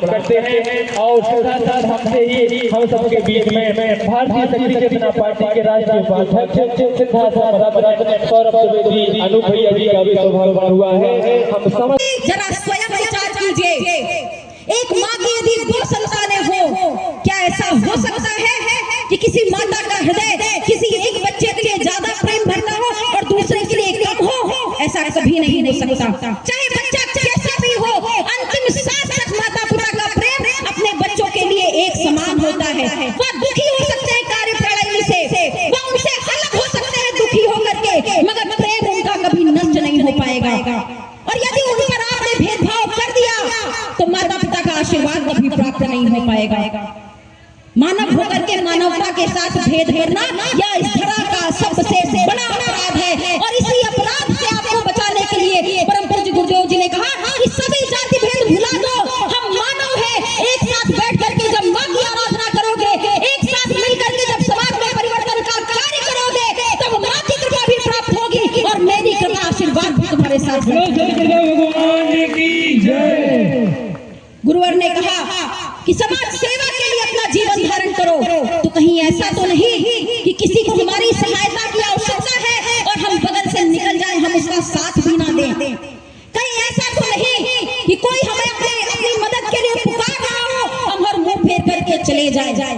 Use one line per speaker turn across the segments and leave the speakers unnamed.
करते हैं और साथ साथ हमसे ही हम सबके बीच में भारतीय शक्ति सेना पार्टी के राष्ट्रीय उपाध्यक्ष सौरभ द्विवेदी अनूप भैया जी का भी सौभाग्य हुआ है। हम समझ
जरा स्वयं विचार कीजिए, एक माँ की यदि दो संतानें हो, क्या ऐसा हो सकता है कि किसी माता का हृदय किसी एक बच्चे के लिए ज्यादा प्रेम भरता हो और दूसरे के लिए कम हो? ऐसा कभी नहीं हो सकता। चाहे बच्चा कैसा भी हो, अंतिम सांस तक माता पिता का प्रेम अपने बच्चों के लिए एक समान होता है। वह दुखी हो सकते हैं कार्य प्रणाली से, वह उनसे अलग हो सकते हैं दुखी होकर के, मगर प्रेम उनका कभी नष्ट नहीं हो पाएगा। और यदि उन पर आपने भेदभाव कर दिया तो माता पिता का आशीर्वाद कभी प्राप्त नहीं हो पाएगा। मानव होकर के मानवता के साथ भेद करना यह इस धरा का सबसे बड़ा अपराध है। और इसी अपराध से आपको बचाने के लिए परम पूज्य गुरुदेव जी ने कहा कि सभी जाति भेद भुला दो, हम मानव हैं। एक साथ बैठ करके जब माँ की आराधना करोगे, एक साथ मिल करके जब समाज में परिवर्तन का कार्य करोगे, तब माँ की कृपा भी प्राप्त होगी और मेरी कृपा आशीर्वाद भी तुम्हारे साथ। गुरुवर ने कहा कि समाज सेवा के लिए अपना जीवन धारण करो, तो कहीं ऐसा तो नहीं कि किसी को हमारी सहायता की आवश्यकता है और हम बगल से निकल जाएं, हम उसका साथ भी ना दें। कहीं ऐसा तो नहीं कि कोई हमें अपनी मदद के लिए पुकार रहा हो, हम हर मुंह फेर करके चले जाए।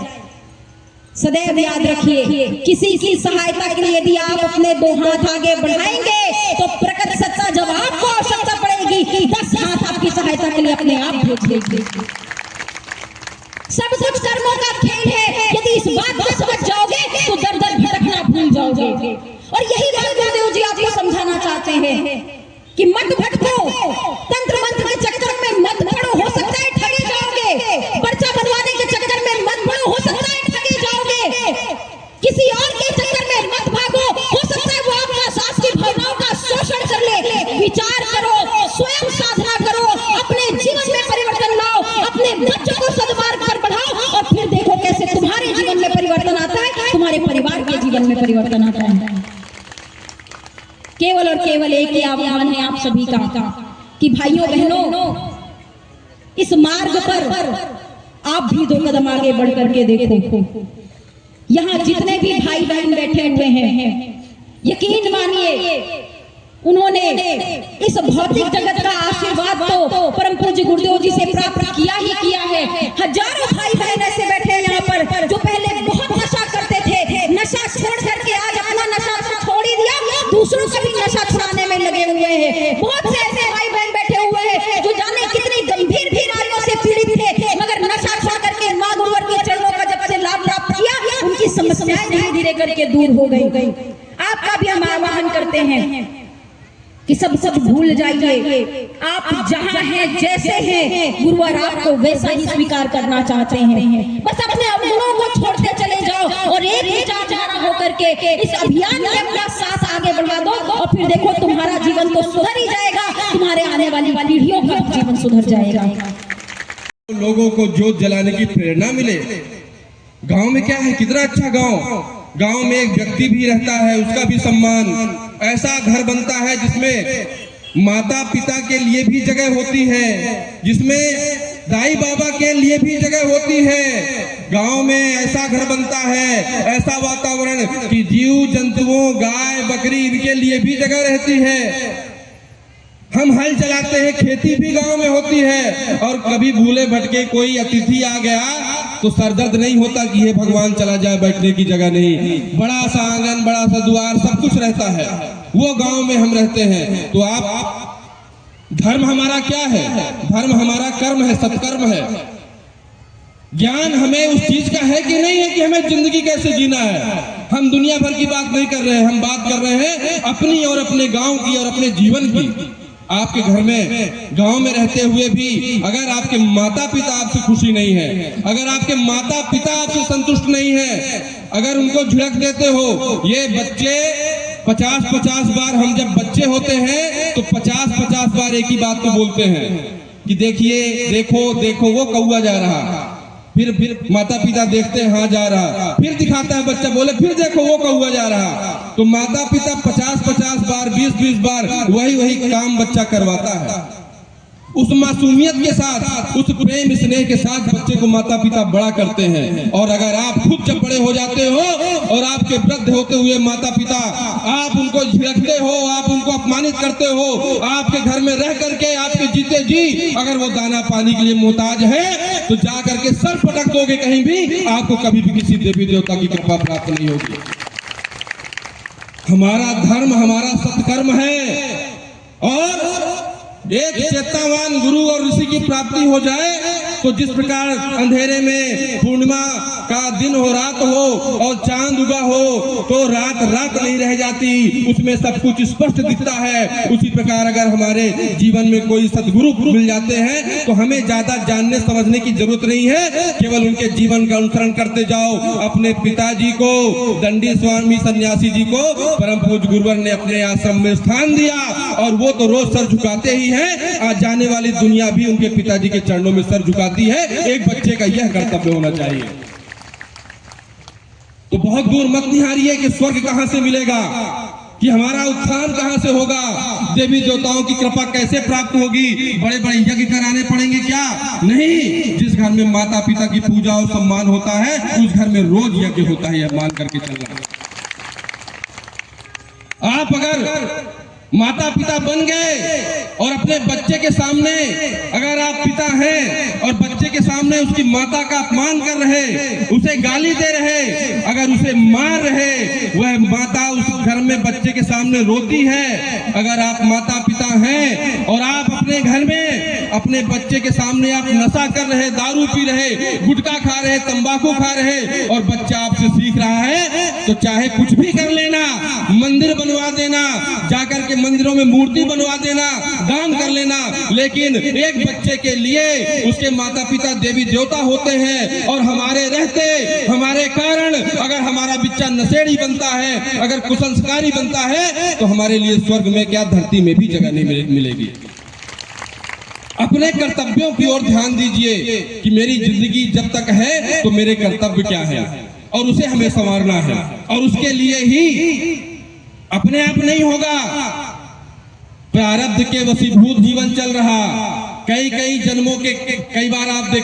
सदैव याद रखिए, किसी की सहायता के लिए यदि आप अपने दो हाथ आगे बढ़ाएंगे तो प्रकट सत्ता जब आपको आवश्यकता पड़ेगी 10 हाथ आपकी सहायता के लिए अपने आप भेज देगी। सब कुछ कर्मों का खेल है। यदि इस बात को समझ जाओगे तो दर दर भटकना भूल जाओगे। और यही बात गुरुदेव जी आपको समझाना चाहते हैं कि मत भटको, तंत्र मंत्र के चक्कर में मत पड़ो, हो सकता है ठगे जाओगे। पर्चा बनवाने के चक्कर में मत पड़ो, हो सकता है ठगे जाओगे। किसी और के चक्कर में मत भागो, हो सकता है वो आपका सास की भावनाओं का शोषण कर ले। विचार करो, स्वयं साधना करो, अपने जीवन में परिवर्तन लाओ, अपने बच्चों को सद्मार्ग पर बढ़ाओ और फिर देखो कैसे तुम्हारे जीवन में परिवर्तन आता है, तुम्हारे परिवार के जीवन में परिवर्तन आता है। केवल और केवल एक ही आह्वान है आप सभी का कि भाइयों बहनों, इस मार्ग पर आप भी 2 कदम आगे बढ़ करके देखो। यहाँ जितने भी भाई बहन बैठे हुए हैं, यकीन मानिए उन्होंने इस भौतिक जगत का आशीर्वाद तो परम पूज्य गुरुदेव जी से प्राप्त किया ही किया है। हजारों भाई बहन ऐसे बैठे हैं यहाँ पर जो पहले बहुत नशा करते थे, नशा छोड़ करके आज अपना नशा छोड़ ही दिया, दूसरों का भी नशा छुड़ाने में लगे हुए हैं। बहुत से ऐसे भाई बहन बैठे हुए हैं जो जाने कितनी गंभीर बीमारियों से पीड़ित थे, मगर नशा छोड़ करके माँ गुरुवर के चरणों का जब से लाभ प्राप्त किया, उनकी समस्याएं धीरे धीरे करके दूर हो गई। आपका भी हम आह्वान करते हैं कि सब भूल जाइए, आप जहां हैं जैसे हैं, गुरुवर आपको वैसा ही स्वीकार करना चाहते हैं। बस अपने अवगुणों को छोड़ते चले जाओ और एक विचारधारा होकर के इस अभियान में अपना साथ आगे बढ़ा दो और फिर देखो तुम्हारा जीवन तो सुधर ही जाएगा, तुम्हारे आने वाली पीढ़ियों का जीवन सुधर जाएगा।
लोगों को जोत जलाने की प्रेरणा मिले। गांव में क्या है, कितना अच्छा गांव में एक व्यक्ति भी रहता है, उसका भी सम्मान, ऐसा घर बनता है जिसमें माता पिता के लिए भी जगह होती है, जिसमें दाई बाबा के लिए भी जगह होती है। गांव में ऐसा घर बनता है, ऐसा वातावरण कि जीव जंतुओं, गाय बकरी, इनके लिए भी जगह रहती है। हम हल चलाते हैं, खेती भी गांव में होती है। और कभी भूले भटके कोई अतिथि आ गया तो सरदर्द नहीं होता कि ये भगवान चला जाए, बैठने की जगह नहीं, बड़ा सा आंगन, बड़ा सा द्वार, सब कुछ रहता है। वो गांव में हम रहते हैं। तो आप धर्म हमारा क्या है? धर्म हमारा कर्म है, सत्कर्म है। ज्ञान हमें उस चीज का है कि नहीं है कि हमें जिंदगी कैसे जीना है। हम दुनिया भर की बात नहीं कर रहे हैं, हम बात कर रहे हैं अपनी और अपने गांव की और अपने जीवन की। आपके घर में, गांव में रहते हुए भी अगर आपके माता पिता आपसे खुशी नहीं है, अगर आपके माता पिता आपसे संतुष्ट नहीं है, अगर उनको झिड़क देते हो, ये बच्चे 50-50 बार, हम जब बच्चे होते हैं तो 50-50 बार एक ही बात को बोलते हैं कि देखिए, देखो देखो वो कौआ जा रहा, फिर माता पिता देखते हैं हाँ जा रहा, फिर दिखाता है बच्चा, बोले फिर देखो वो कौआ जा रहा। तो माता पिता 50-50 बार 20-20 बार वही काम बच्चा करवाता है। उस मासूमियत के साथ, उस प्रेम स्नेह के साथ बच्चे को माता पिता बड़ा करते हैं। और अगर आप खुद जब बड़े हो जाते हो और आपके वृद्ध होते हुए माता पिता आप उनको झिड़कते हो, आप उनको अपमानित करते हो, आपके घर में रह करके आपके जीते जी अगर वो दाना पानी के लिए मोहताज है तो जा करके सर पटक दोगे कहीं भी, आपको कभी भी किसी देवी देवता की कृपा प्राप्त नहीं होगी। हमारा धर्म हमारा सत्कर्म है, और एक चेतावान गुरु और ऋषि की प्राप्ति हो जाए तो जिस प्रकार अंधेरे में पूर्णिमा का दिन हो, रात हो और चांद उगा हो तो रात नहीं रह जाती, उसमें सब कुछ स्पष्ट दिखता है। उसी प्रकार अगर हमारे जीवन में कोई सद्गुरु मिल जाते हैं तो हमें ज्यादा जानने समझने की जरूरत नहीं है, केवल उनके जीवन का अनुसरण करते जाओ। अपने पिताजी को, दंडी स्वामी सन्यासी जी को परम पूज्य गुरुवर ने अपने आश्रम में स्थान दिया और वो तो रोज सर झुकाते ही हैं। आज जाने वाली दुनिया भी उनके पिताजी के चरणों में सर झुकाती है। एक बच्चे का यह कर्तव्य होना चाहिए। तो बहुत दूर मत निहारिए कि स्वर्ग कहां से मिलेगा, कि हमारा उत्थान कहां से होगा, देवी देवताओं की कृपा कैसे प्राप्त होगी, बड़े बड़े यज्ञ कराने पड़ेंगे क्या? नहीं, जिस घर में माता पिता की पूजा और सम्मान होता है उस घर में रोज यज्ञ होता है, यह मान करके चलना। आप अगर माता पिता बन गए और अपने बच्चे के सामने अगर आप पिता हैं और बच्चे के सामने उसकी माता का अपमान कर रहे, उसे गाली दे रहे, अगर उसे मार रहे, वह माता उस घर में बच्चे के सामने रोती है। अगर आप माता पिता हैं और आप अपने घर में अपने बच्चे के सामने आप नशा कर रहे, दारू पी रहे, गुटखा खा रहे, तंबाकू खा रहे और बच्चा आपसे सीख रहा है, तो चाहे कुछ भी कर लेना, मंदिर बनवा देना, जाकर के मंदिरों में मूर्ति बनवा देना, दान कर लेना, लेकिन एक बच्चे के लिए उसके माता पिता देवी देवता होते हैं। और हमारे रहते, हमारे कारण अगर हमारा बच्चा नशेड़ी बनता है, अगर कुसंस्कारी बनता है, तो हमारे लिए स्वर्ग में क्या धरती में भी जगह नहीं मिलेगी। अपने कर्तव्यों की ओर ध्यान दीजिए कि मेरी जिंदगी जब तक है तो मेरे कर्तव्य क्या है और उसे हमें संवारना है। और उसके लिए ही अपने आप नहीं होगा, प्रारब्ध के वशीभूत जीवन चल रहा। कई जन्मों के कई बार आप